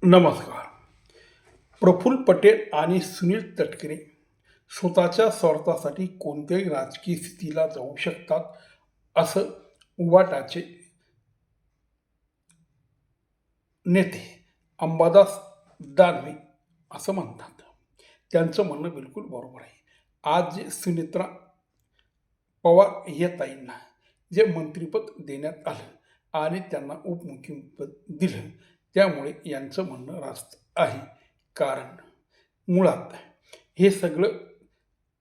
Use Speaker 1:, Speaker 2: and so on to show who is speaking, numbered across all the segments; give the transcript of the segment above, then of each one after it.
Speaker 1: नमस्कार. प्रफुल्ल पटेल आणि सुनील तटकरे स्वतःच्या स्वार्थासाठी कोणत्याही राजकीय स्थितीला जाऊ शकतात, असं उबाटाचे नेते अंबादास दानवे असं म्हणतात. त्यांचं म्हणणं बिलकुल बरोबर आहे. आज जे सुनेत्रा पवार या ताईंना जे मंत्रिपद देण्यात आलं आणि त्यांना उपमुख्यमंत्रीपद दिलं, त्यामुळे यांचं म्हणणं रास्त आहे. कारण मुळात हे सगळं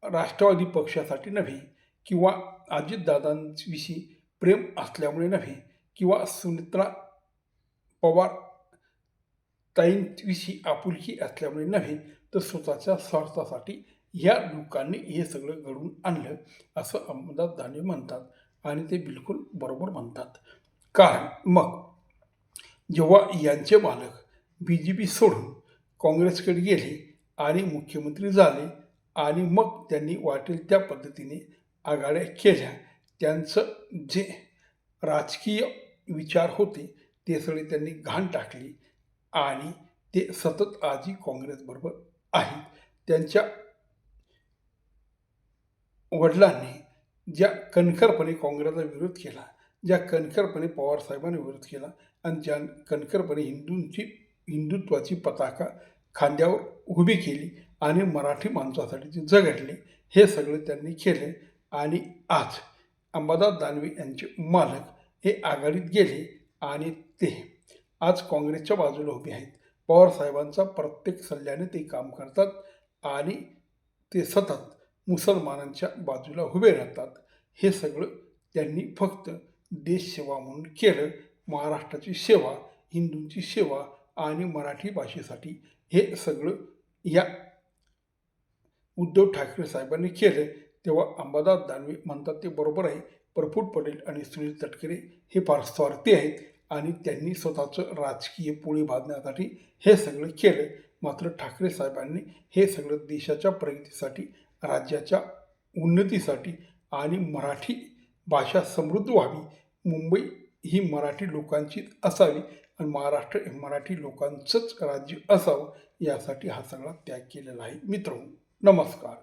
Speaker 1: राष्ट्रवादी पक्षासाठी नव्हे किंवा अजितदादांविषयी प्रेम असल्यामुळे नव्हे किंवा सुनेत्रा पवार ताईंविषयी आपुलकी असल्यामुळे नव्हे, तर स्वतःच्या स्वार्थासाठी ह्या लोकांनी हे सगळं घडवून आणलं, असं अंबादास दानवे म्हणतात आणि ते बिलकुल बरोबर म्हणतात. कारण मग जेव्हा यांचे मालक BJP सोडून काँग्रेसकडे गेले आणि मुख्यमंत्री झाले आणि मग त्यांनी वाटेल त्या पद्धतीने आघाड्या केल्या, त्यांचं जे राजकीय विचार होते ते सगळे त्यांनी घाण टाकली आणि ते सतत आजही काँग्रेसबरोबर आहेत. त्यांच्या वडिलांनी ज्या कणखरपणे काँग्रेसला विरोध केला, ज्या कणखरपणे पवारसाहेबांनी विरोध केला आणि ज्या कणखरपणे हिंदुत्वाची पताका खांद्यावर उभी केली आणि मराठी माणसासाठी ते झगडले, हे सगळं त्यांनी केले. आणि आज अंबादास दानवे यांचे मालक हे आघाडीत गेले आणि ते आज काँग्रेसच्या बाजूला उभे आहेत. पवारसाहेबांचा प्रत्येक सल्ल्याने ते काम करतात आणि ते सतत मुसलमानांच्या बाजूला उभे राहतात. हे सगळं त्यांनी फक्त देशसेवा म्हणून केलं. महाराष्ट्राची सेवा, हिंदूंची सेवा आणि मराठी भाषेसाठी हे सगळं या उद्धव ठाकरे साहेबांनी केलं. तेव्हा अंबादास दानवे म्हणतात ते बरोबर आहे. प्रफुल्ल पटेल आणि सुनील तटकरे हे फार स्वार्थी आहेत आणि त्यांनी स्वतःचं राजकीय पोळी भाजण्यासाठी हे सगळं केलं. मात्र ठाकरे साहेबांनी हे सगळं देशाच्या प्रगतीसाठी, राज्याच्या उन्नतीसाठी आणि मराठी भाषा समृद्ध व्हावी, मुंबई ही मराठी लोकांची असावी आणि महाराष्ट्र हे मराठी लोकांचंच राज्य असावं, यासाठी हा सगळा त्याग केलेला आहे. मित्रांनो, नमस्कार.